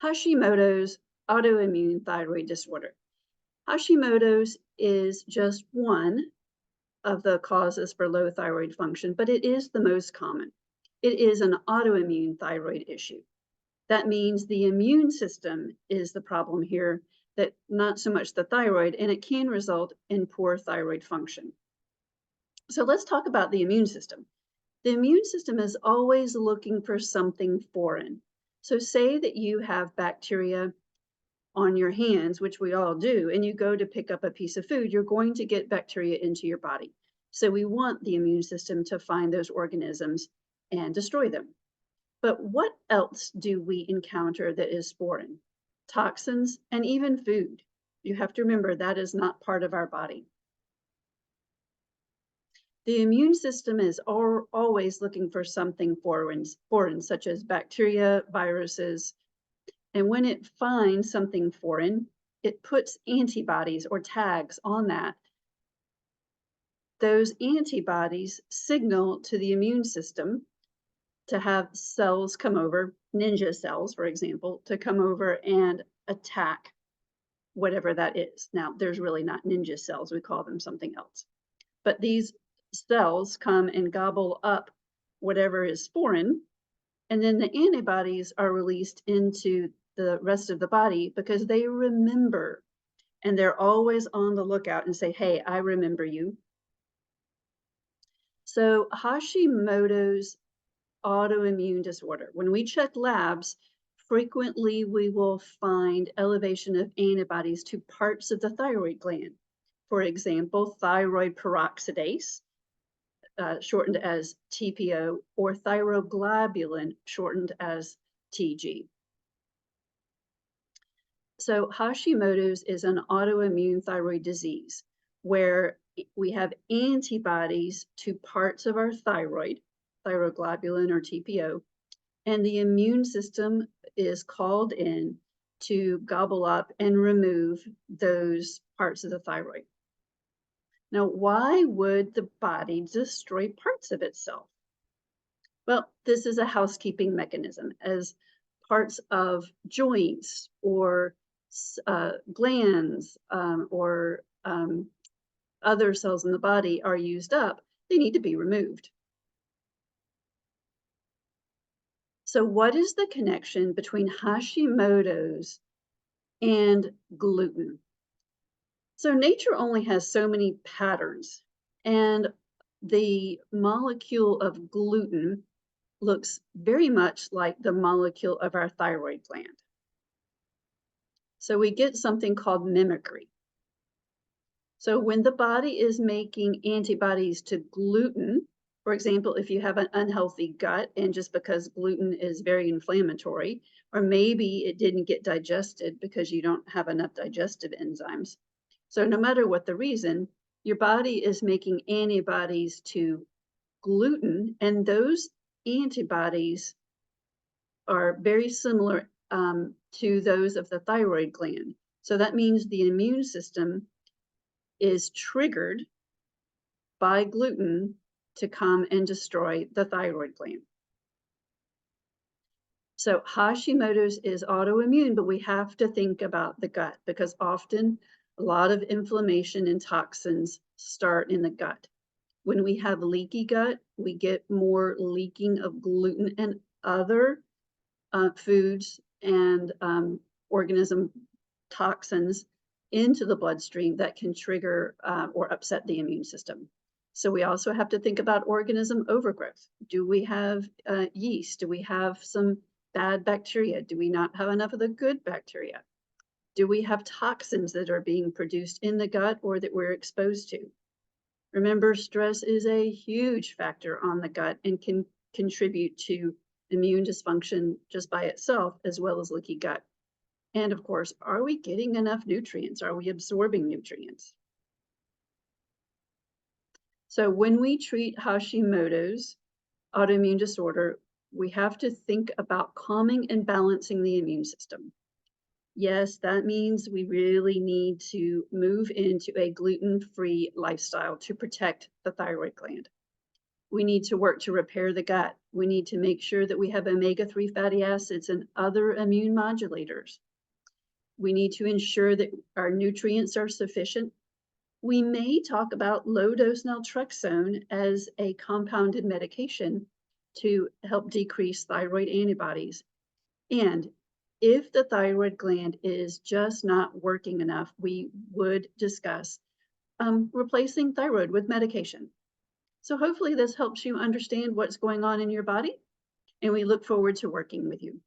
Hashimoto's autoimmune thyroid disorder. Hashimoto's is just one of the causes for low thyroid function, but it is the most common. It is an autoimmune thyroid issue. That means the immune system is the problem here, that not so much the thyroid, and it can result in poor thyroid function. So let's talk about the immune system. The immune system is always looking for something foreign. So say that you have bacteria on your hands, which we all do, and you go to pick up a piece of food, you're going to get bacteria into your body. So we want the immune system to find those organisms and destroy them. But what else do we encounter that is foreign? Toxins and even food. You have to remember that is not part of our body. The immune system is always looking for something foreign, such as bacteria, viruses, and when it finds something foreign, it puts antibodies or tags on that. Those antibodies signal to the immune system to have cells come over, ninja cells, for example, to come over and attack whatever that is. Now, there's really not ninja cells, we call them something else. But these cells come and gobble up whatever is foreign, and then the antibodies are released into the rest of the body because they remember, and they're always on the lookout and say, hey, I remember you. So Hashimoto's autoimmune disorder, when we check labs, frequently we will find elevation of antibodies to parts of the thyroid gland. For example, thyroid peroxidase, shortened as TPO, or thyroglobulin, shortened as TG. So Hashimoto's is an autoimmune thyroid disease where we have antibodies to parts of our thyroid, thyroglobulin or TPO, and the immune system is called in to gobble up and remove those parts of the thyroid. Now, why would the body destroy parts of itself? Well, this is a housekeeping mechanism, as parts of joints or glands or other cells in the body are used up, they need to be removed. So what is the connection between Hashimoto's and gluten? So nature only has so many patterns, and the molecule of gluten looks very much like the molecule of our thyroid gland. So we get something called mimicry. So when the body is making antibodies to gluten, for example, if you have an unhealthy gut and just because gluten is very inflammatory, or maybe it didn't get digested because you don't have enough digestive enzymes. So no matter what the reason, your body is making antibodies to gluten, and those antibodies are very similar to those of the thyroid gland. So that means the immune system is triggered by gluten to come and destroy the thyroid gland. So Hashimoto's is autoimmune, but we have to think about the gut because often a lot of inflammation and toxins start in the gut. When we have leaky gut, we get more leaking of gluten and other foods and organism toxins into the bloodstream that can trigger or upset the immune system. So we also have to think about organism overgrowth. Do we have yeast? Do we have some bad bacteria? Do we not have enough of the good bacteria? Do we have toxins that are being produced in the gut or that we're exposed to? Remember, stress is a huge factor on the gut and can contribute to immune dysfunction just by itself, as well as leaky gut. And of course, are we getting enough nutrients? Are we absorbing nutrients? So when we treat Hashimoto's autoimmune disorder, we have to think about calming and balancing the immune system. Yes, that means we really need to move into a gluten-free lifestyle to protect the thyroid gland. We need to work to repair the gut. We need to make sure that we have omega-3 fatty acids and other immune modulators. We need to ensure that our nutrients are sufficient. We may talk about low-dose naltrexone as a compounded medication to help decrease thyroid antibodies. And if the thyroid gland is just not working enough, we would discuss replacing thyroid with medication. So hopefully this helps you understand what's going on in your body, and we look forward to working with you.